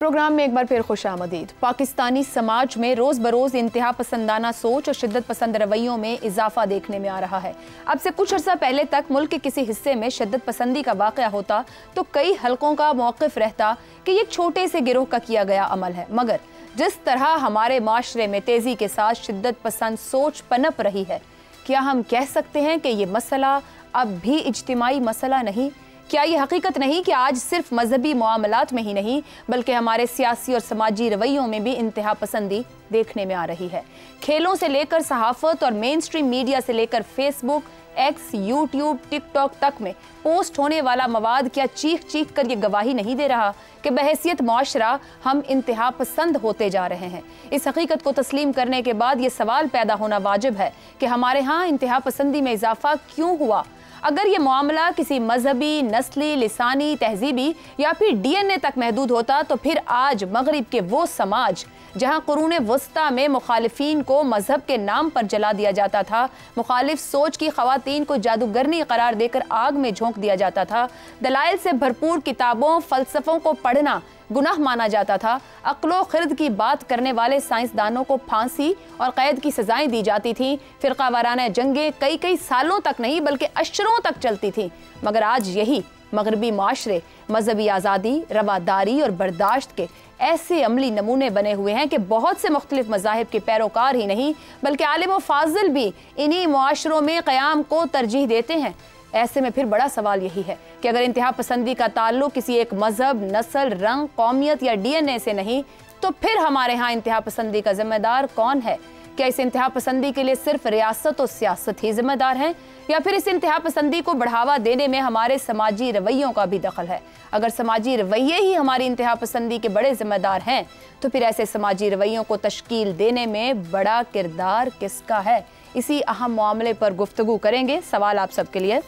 Programme में एक बार फिर खुशामदीद। पाकिस्तानी समाज में रोज बरोज इंतहा पसंदाना सोच और शिद्दत पसंद रवैयों में इजाफा देखने में आ रहा है। अब से कुछ अर्सा पहले तक मुल्क के किसी हिस्से में शिद्दत पसंदी का वाक़या होता तो कई हलकों का मौक़िफ़ रहता कि ये छोटे से गिरोह का किया गया अमल है, मगर जिस तरह हमारे माशरे में तेजी के साथ शिद्दत पसंद सोच पनप रही है, क्या हम कह सकते हैं कि ये मसला अब भी इज्तिमाई मसला नहीं? क्या ये हकीकत नहीं कि आज सिर्फ मजहबी मामलात में ही नहीं बल्कि हमारे सियासी और समाजी रवैयों में भी इंतहा पसंदी देखने में आ रही है? खेलों से लेकर सहाफत और मेन स्ट्रीम मीडिया से लेकर फेसबुक, एक्स, यूट्यूब, टिकटॉक तक में पोस्ट होने वाला मवाद क्या चीख चीख कर ये गवाही नहीं दे रहा कि बहैसियत मुआशरा हम इंतहा पसंद होते जा रहे हैं? इस हकीकत को तस्लीम करने के बाद ये सवाल पैदा होना वाजिब है कि हमारे यहाँ इंतहा पसंदी में इजाफा क्यों हुआ? अगर ये मामला किसी मजहबी, नस्ली, लिसानी, तहजीबी या फिर डीएनए तक महदूद होता तो फिर आज मगरिब के वो समाज जहां कुरूने वस्ता में मुखालिफिन को मजहब के नाम पर जला दिया जाता था, मुखालिफ सोच की खवातीन को जादूगरनी करार देकर आग में झोंक दिया जाता था, दलाइल से भरपूर किताबों, फलसफों को पढ़ना गुनाह माना जाता था, अक्लो खिर्द की बात करने वाले साइंसदानों को फांसी और कैद की सजाएं दी जाती थीं, फिरका वाराना जंगें कई कई सालों तक नहीं बल्कि अशरों तक चलती थीं, मगर आज यही मगरबी माशरे मजहबी आज़ादी, रवादारी और बर्दाश्त के ऐसे अमली नमूने बने हुए हैं कि बहुत से मुख्तलिफ मज़ाहिब के पैरोकार ही नहीं बल्कि आलिम व फाजिल भी इन्हीं मुआशरों में क़याम को तरजीह देते हैं। ऐसे में फिर बड़ा सवाल यही है कि अगर इंतहा पसंदी का ताल्लुक किसी एक मजहब, नस्ल, रंग, कौमियत या डीएनए से नहीं तो फिर हमारे यहाँ इंतहा पसंदी का जिम्मेदार कौन है? क्या इस इंतहा पसंदी के लिए सिर्फ रियासत और सियासत ही जिम्मेदार हैं या फिर इस इंतहा पसंदी को बढ़ावा देने में हमारे समाजी रवैयों का भी दखल है? अगर समाजी रवैये ही हमारी इंतहा पसंदी के बड़े जिम्मेदार हैं तो फिर ऐसे समाजी रवैयों को तश्कील देने में बड़ा किरदार किसका है? इसी अहम मामले पर गुफ्तगू करेंगे। सवाल आप सबके लिए,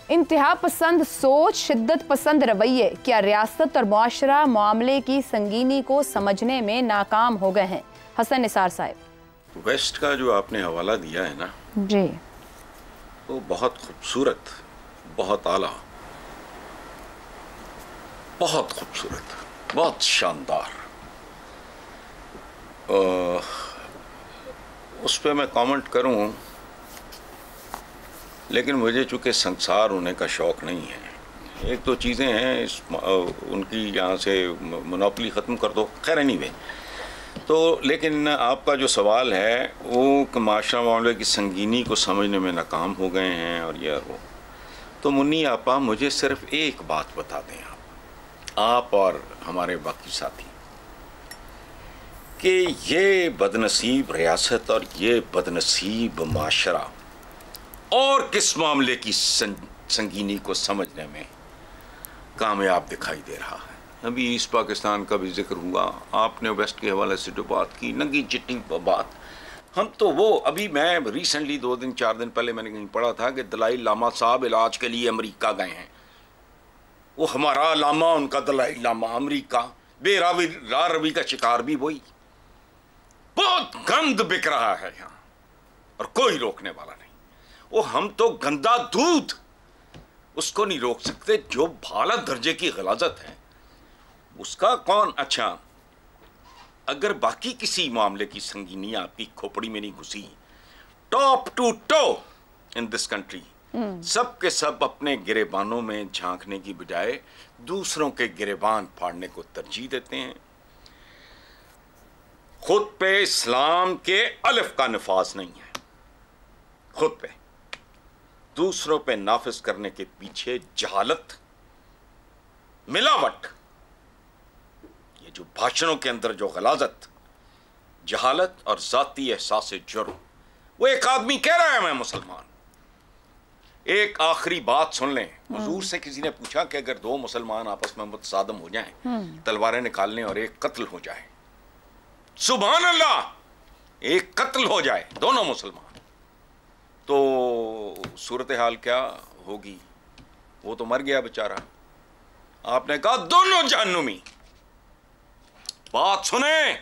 इंतहा पसंद सोच, शिद्दत पसंद रवैये क्या रियासत और मुआशरा मामले की संगीनी को समझने में नाकाम हो गए हैं? हसन निसार साहब। वेस्ट का जो आपने हवाला दिया है ना जी, वो बहुत खूबसूरत, बहुत आला, बहुत खूबसूरत, बहुत शानदार। उस पर मैं कमेंट करूं लेकिन मुझे चूँकि संसार होने का शौक़ नहीं है। एक दो चीज़ें हैं उनकी यहाँ से मोनोपोली ख़त्म कर दो, खैर नहीं वे तो। लेकिन आपका जो सवाल है वो माशरा मामले की संगीनी को समझने में नाकाम हो गए हैं और ये वो, तो मुन्नी आपा मुझे सिर्फ एक बात बता दें आप और हमारे बाकी साथी कि ये बदनसीब रियासत और ये बदनसीब माशरा और किस मामले की संगीनी को समझने में कामयाब दिखाई दे रहा है। अभी ईस्ट पाकिस्तान का भी जिक्र हुआ, आपने वेस्ट के हवाले से जो बात की, नंगी चिट्टी बात, हम तो वो अभी मैं रिसेंटली 2 दिन 4 दिन पहले मैंने कहीं पढ़ा था कि दलाई लामा साहब इलाज के लिए अमेरिका गए हैं। वो हमारा लामा, उनका दलाई लामा, अमेरिका, बेरावी का शिकार भी वही। बहुत गंद बिक रहा है यहाँ और कोई रोकने वाला नहीं। वो हम तो गंदा दूध उसको नहीं रोक सकते, जो भाला दर्जे की गलाजत है उसका कौन? अच्छा, अगर बाकी किसी मामले की संगीनी आपकी खोपड़ी में नहीं घुसी, top to toe in this country सब के सब अपने गिरेबानों में झांकने की बजाय दूसरों के गिरेबान फाड़ने को तरजीह देते हैं। खुद पे इस्लाम के अलिफ का नफाज नहीं है, खुद पे, दूसरों पे नाफिज करने के पीछे जहालत, मिलावट, ये जो भाषणों के अंदर जो गलाजत, जहालत और जाती एहसास जुर्म। वो एक आदमी कह रहा है मैं मुसलमान। एक आखिरी बात सुन लें, हुजूर से किसी ने पूछा कि अगर 2 मुसलमान आपस में मुतसादम हो जाएं, तलवारें निकाल लें और एक कत्ल हो जाए, सुभान अल्लाह, एक कत्ल हो जाए दोनों मुसलमान, तो सूरत हाल क्या होगी? वो तो मर गया बेचारा। आपने कहा दोनों जहन्नुमी। बात सुने,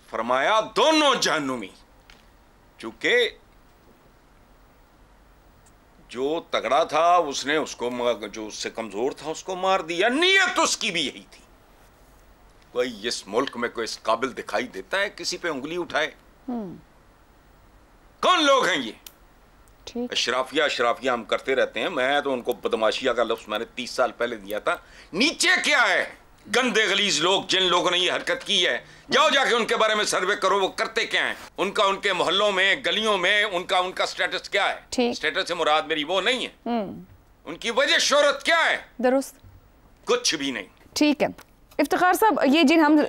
फरमाया दोनों जहन्नुमी, चूंकि जो तगड़ा था उसने उसको, जो उससे कमजोर था उसको मार दिया। नीयत उसकी भी यही थी। कोई इस मुल्क में कोई इस काबिल दिखाई देता है किसी पे उंगली उठाए? कौन लोग हैं ये? अशराफिया अशराफिया हम करते रहते हैं। मैं तो उनको बदमाशिया का लफ्ज मैंने 30 साल पहले दिया था। नीचे क्या है? गंदे गलीज लोग, जिन लोगों ने ये हरकत की है, जाओ जाके उनके बारे में सर्वे करो, वो करते क्या हैं, उनका उनके मोहल्लों में, गलियों में उनका स्टेटस क्या है। स्टेटस से मुराद मेरी वो नहीं है, उनकी वजह शोहरत क्या है? दुरुस्त, कुछ भी नहीं। ठीक है इफ्तिखार साहब, ये जिन हम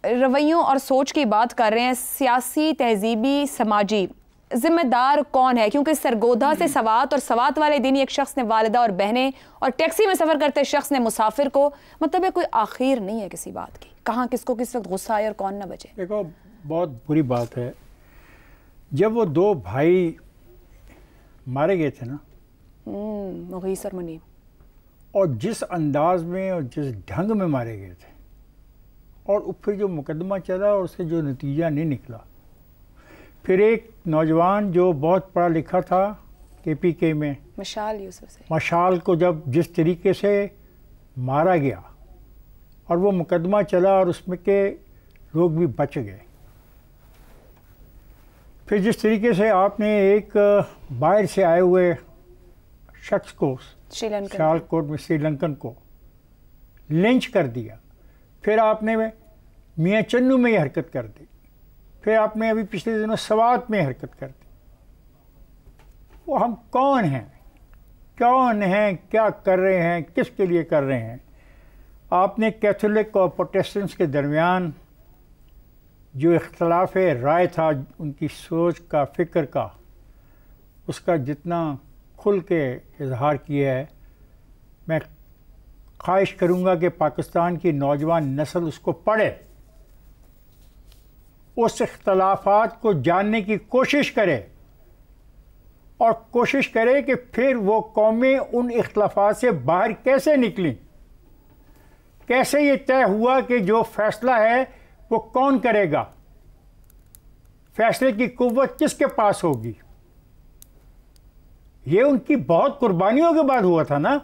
रवैयों और सोच की बात कर रहे हैं, सियासी, तहजीबी, समाजी, जिम्मेदार कौन है? क्योंकि सरगोधा से सवात और सवात वाले दिन एक शख्स ने वालिदा और बहनें और टैक्सी में सफ़र करते शख्स ने मुसाफिर को, मतलब है कोई आखिर नहीं है किसी बात की। कहाँ किसको किस वक्त गुस्सा आए और कौन ना बचे। देखो, बहुत बुरी बात है जब वो दो भाई मारे गए थे ना, मुगीस और मुनीब, और जिस अंदाज में और जिस ढंग में मारे गए थे, और फिर जो मुकदमा चला और उससे जो नतीजा नहीं निकला। फिर एक नौजवान जो बहुत पढ़ा लिखा था KPK में, मशाल यूसुफ से, मशाल को जब जिस तरीके से मारा गया और वो मुकदमा चला और उसमें के लोग भी बच गए। फिर जिस तरीके से आपने एक बाहर से आए हुए शख्स को सियालकोट में श्रीलंकन को लिंच कर दिया, फिर आपने मियाँ चन्नू में ये हरकत कर दी, फिर आपने अभी पिछले दिनों सवात में हरकत कर दी। वो हम कौन हैं, क्या कर रहे हैं, किसके लिए कर रहे हैं? आपने कैथोलिक और प्रोटेस्टेंट्स के दरमियान जो इख्तलाफ राय था, उनकी सोच का, फ़िक्र का, उसका जितना खुल के इजहार किया है, मैं ख्वाहिश करूँगा कि पाकिस्तान की नौजवान नस्ल उसको पढ़े, उस इख्तलाफात को जानने की कोशिश करे और कोशिश करे कि फिर वो कौमें उन इख्तलाफात से बाहर कैसे निकली, कैसे ये तय हुआ कि जो फैसला है वो कौन करेगा, फैसले की कुव्वत किसके पास होगी। ये उनकी बहुत कुर्बानियों के बाद हुआ था ना।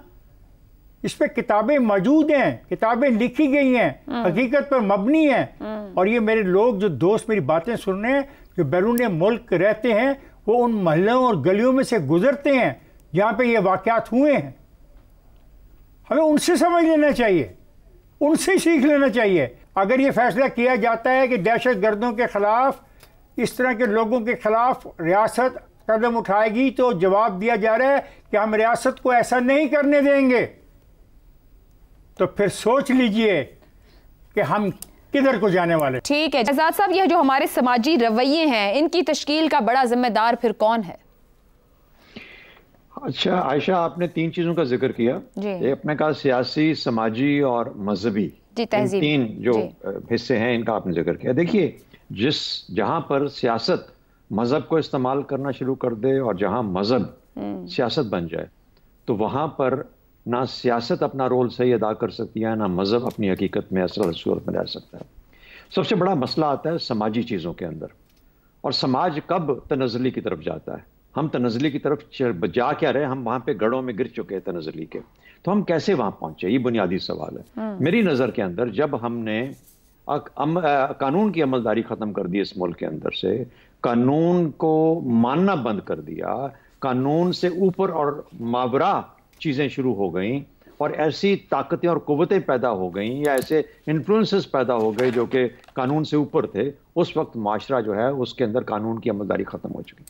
इस पे किताबें मौजूद हैं, किताबें लिखी गई हैं, हकीकत पर मबनी हैं। और ये मेरे लोग जो दोस्त मेरी बातें सुन रहे हैं, जो बैरून मुल्क रहते हैं, वो उन महलों और गलियों में से गुजरते हैं जहाँ पे ये वाक़यात हुए हैं। हमें उनसे समझ लेना चाहिए, उनसे सीख लेना चाहिए। अगर ये फैसला किया जाता है कि दहशत गर्दों के ख़िलाफ़, इस तरह के लोगों के ख़िलाफ़ रियासत कदम उठाएगी, तो जवाब दिया जा रहा है कि हम रियासत को ऐसा नहीं करने देंगे। तो फिर सोच लीजिए कि हम किधर को जाने वाले। ठीक है आज़ाद साहब, यह जो हमारे समाजी रवैये हैं, इनकी तश्कील का बड़ा जिम्मेदार फिर कौन है? अच्छा आयशा, आपने 3 चीज़ों का जिक्र किया। एक अपने कहा सियासी, समाजी और मजहबी, तीन जो हिस्से हैं, इनका आपने जिक्र किया। देखिए, जहां पर सियासत मजहब को इस्तेमाल करना शुरू कर दे और जहां मजहब सियासत बन जाए, तो वहां पर ना सियासत अपना रोल सही अदा कर सकती है, ना मजहब अपनी हकीकत में असल सूरत में रह सकता है। सबसे बड़ा मसला आता है समाजी चीज़ों के अंदर। और समाज कब तनज़ली की तरफ जाता है? हम तनज़ली की तरफ जा क्या रहे? हम वहाँ पे गढ़ों में गिर चुके हैं तनज़ली के। तो हम कैसे वहाँ पहुँचे, ये बुनियादी सवाल है। मेरी नज़र के अंदर जब हमने कानून की अमलदारी ख़त्म कर दी इस मुल्क के अंदर से, कानून को मानना बंद कर दिया, कानून से ऊपर और मावरा चीज़ें शुरू हो गई और ऐसी ताकतें और कुव्वतें पैदा हो गई या ऐसे इन्फ्लुएंसेस पैदा हो गए जो कि कानून से ऊपर थे, उस वक्त माशरा जो है उसके अंदर कानून की अमलदारी ख़त्म हो चुकी।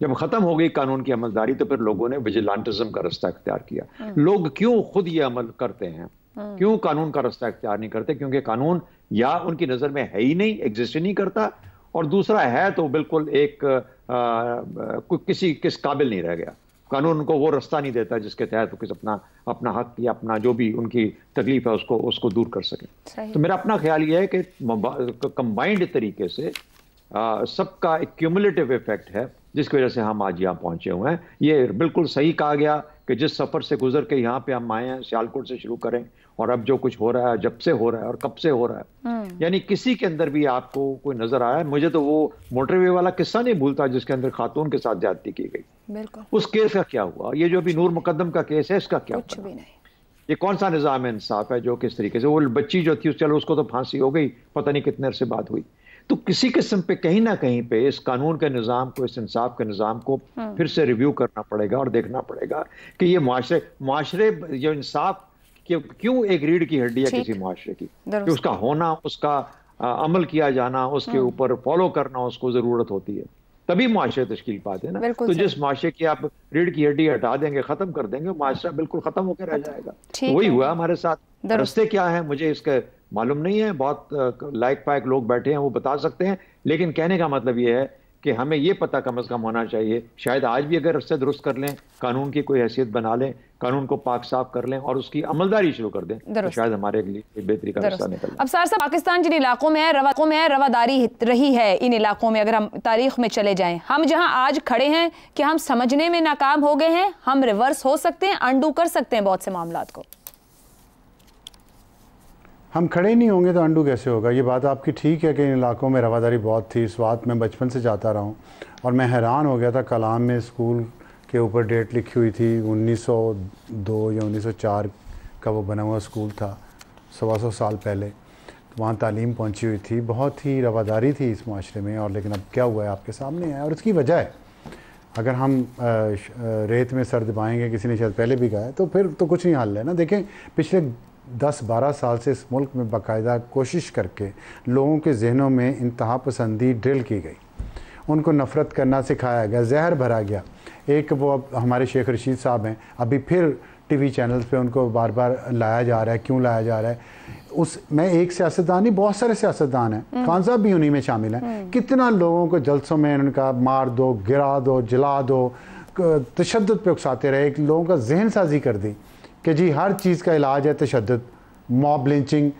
जब ख़त्म हो गई कानून की अमलदारी, तो फिर लोगों ने विजिलेंटिज्म का रास्ता इख्तियार किया। लोग क्यों खुद ये अमल करते हैं, क्यों कानून का रास्ता इख्तियार नहीं करते? क्योंकि कानून या उनकी नज़र में है ही नहीं, एग्जिस्ट नहीं करता, और दूसरा है तो बिल्कुल एक किस काबिल नहीं रह गया। कानून उनको वो रास्ता नहीं देता जिसके तहत वो किस अपना हक या अपना जो भी उनकी तकलीफ है उसको दूर कर सके। तो मेरा अपना ख्याल ये है कि कि कंबाइंड तरीके से सबका एक क्यूमुलेटिव इफेक्ट है जिसकी वजह से हम आज यहाँ पहुंचे हुए हैं। ये बिल्कुल सही कहा गया कि जिस सफर से गुजर के यहाँ पे हम आए हैं, सियालकोट से शुरू करें, और अब जो कुछ हो रहा है, जब से हो रहा है और कब से हो रहा है, यानी किसी के अंदर भी आपको कोई नजर आया। मुझे तो वो मोटरवे वाला किस्सा नहीं भूलता जिसके अंदर खातून के साथ ज्यादती की गई। उस केस का क्या हुआ? ये जो अभी नूर मुकद्दम का केस है, इसका क्या हुआ? ये कौन सा निजाम इंसाफ है जो किस तरीके से, वो बच्ची जो थी चलो उसको तो फांसी हो गई, पता नहीं कितने अरसे बाद हुई। तो किसी किस्म पे कहीं ना कहीं पे इस कानून के निज़ाम को, इस इंसाफ के निज़ाम को फिर से रिव्यू करना पड़ेगा और देखना पड़ेगा कि ये माशरे जो इंसाफ क्यों एक रीढ़ की हड्डी है किसी माशरे की, कि उसका होना, उसका अमल किया जाना, उसके ऊपर फॉलो करना उसको जरूरत होती है, तभी माशरे तश्कील पाते हैं ना। तो जिस माशरे की आप रीढ़ की हड्डी हटा देंगे, खत्म कर देंगे, माशरा बिल्कुल खत्म होकर रह जाएगा। तो वही हुआ हमारे साथ। रास्ते क्या है मुझे इसके मालूम नहीं है, बहुत लायक पायक लोग बैठे हैं वो बता सकते हैं, लेकिन कहने का मतलब ये है कि हमें ये पता कम से कम होना चाहिए, शायद आज भी अगर रास्ते दुरुस्त कर लें, कानून की कोई हैसियत बना लें, कानून को पाक साफ कर लें और उसकी अमलदारी शुरू कर दें, तो शायद हमारे लिए बेहतरी का रास्ता निकल। अब सर साहब, पाकिस्तान जिन इलाकों में है रवादारी रही है, इन इलाकों में अगर हम तारीख में चले जाएं, हम जहां आज खड़े हैं कि हम समझने में नाकाम हो गए हैं, हम रिवर्स हो सकते हैं, अंडू कर सकते हैं बहुत से मामलात को। हम खड़े नहीं होंगे तो अंडू कैसे होगा? ये बात आपकी ठीक है कि इन इलाकों में रवादारी बहुत थी, इस बात मैं बचपन से जाता रहा हूँ और मैं हैरान हो गया था। कलाम में स्कूल के ऊपर डेट लिखी हुई थी, 1902 या 1904 का वो बना हुआ स्कूल था, 125 साल पहले। तो वहाँ तालीम पहुँची हुई थी, बहुत ही रवादारी थी इस माशरे में। और लेकिन अब क्या हुआ है आपके सामने है, और इसकी वजह है, अगर हम रेत में सर दबाएँगे, किसी ने शायद पहले भी कहा है, तो फिर तो कुछ नहीं हल है ना। देखें, पिछले 10-12 साल से इस मुल्क में बाकायदा कोशिश करके लोगों के जहनों में इंतहा पसंदी ड्रिल की गई, उनको नफ़रत करना सिखाया गया, जहर भरा गया। एक वो हमारे शेख रशीद साहब हैं, अभी फिर टीवी चैनल्स पे उनको बार बार लाया जा रहा है। क्यों लाया जा रहा है? मैं एक सियासतदान नहीं, बहुत सारे सियासतदान हैं, खान साहब भी उन्हीं में शामिल हैं। कितना लोगों को जलसों में उनका मार दो, गिरा दो, जला दो, तशद्दुद पे उकसाते रहे, लोगों का जहन साजी कर दी कि जी हर चीज़ का इलाज है तशद्दुद, मॉब लिंचिंग,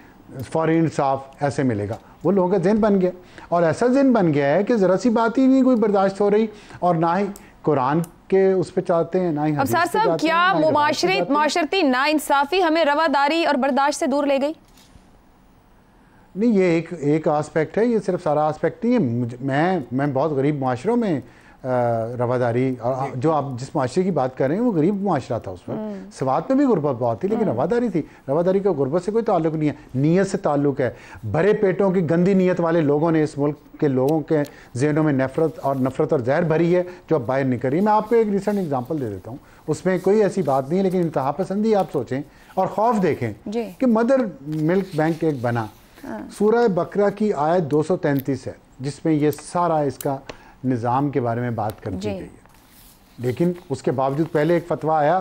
फौरी इंसाफ, ऐसे मिलेगा। वो लोगों का जहन बन गया, और ऐसा जहन बन गया है कि ज़रा सी बात ही नहीं कोई बर्दाश्त हो रही, और ना ही कुरान के उस पे चाहते हैं, ना ही हदीस पे चाहते हैं। अब सर साहब, क्या माशरती नाइंसाफ़ी हमें रवादारी और बर्दाश्त से दूर ले गई? नहीं, ये एक आस्पेक्ट है, ये सिर्फ सारा आस्पेक्ट नहीं है। मैं बहुत गरीब माशरों में रवादारी, और जो आप जिस माशरे की बात कर रहे हैं वो गरीब माशरा था, उसमें सवात में भी गुर्बत बहुत थी, लेकिन रवादारी थी। रवादारी का गुर्बत से कोई ताल्लुक नहीं है, नीयत से ताल्लुक है। भरे पेटों की गंदी नीयत वाले लोगों ने इस मुल्क के लोगों के जहनों में नफरत और जहर भरी है, जो अब बाहर निकल रही है। मैं आपको एक रिसेंट एग्जाम्पल दे देता हूँ, उसमें कोई ऐसी बात नहीं है, लेकिन इंतहा पसंदी आप सोचें और खौफ देखें कि मदर मिल्क बैंक एक बना, सूरह बकरा की आयत 233 है, जिसमें ये सारा इसका निज़ाम के बारे में बात कर दी गई है। लेकिन उसके बावजूद पहले एक फतवा आया,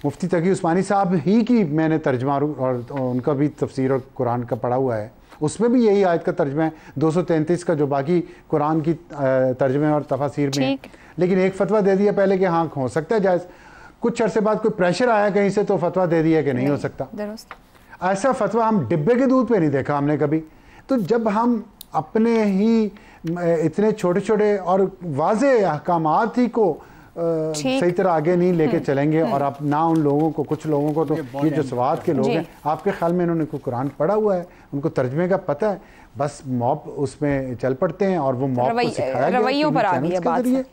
मुफ्ती तकी उस्मानी साहब ही की मैंने तर्जमा और उनका भी तफसीर और कुरान का पढ़ा हुआ है, उसमें भी यही आयत का तर्जमा है 233 का, जो बाकी कुरान की तर्जमे और तफसीर में है। लेकिन एक फतवा दे दिया पहले कि हाँ हो सकता है जायज़, कुछ अरसे बाद कोई प्रेशर आया कहीं से तो फतवा दे दिया कि नहीं हो सकता। ऐसा फतवा हम डिब्बे के दूध पे नहीं देखा हमने कभी। तो जब हम अपने ही इतने छोटे छोटे और वाज़े अहकामात ही को सही तरह आगे नहीं लेके चलेंगे, और अब ना उन लोगों को, कुछ लोगों को तो ये जो सवात के लोग हैं, आपके ख्याल में इन्होंने कुरान पढ़ा हुआ है, उनको तर्जमे का पता है, बस मॉब उसमें चल पड़ते हैं और वो मॉब को सिखाया गया है।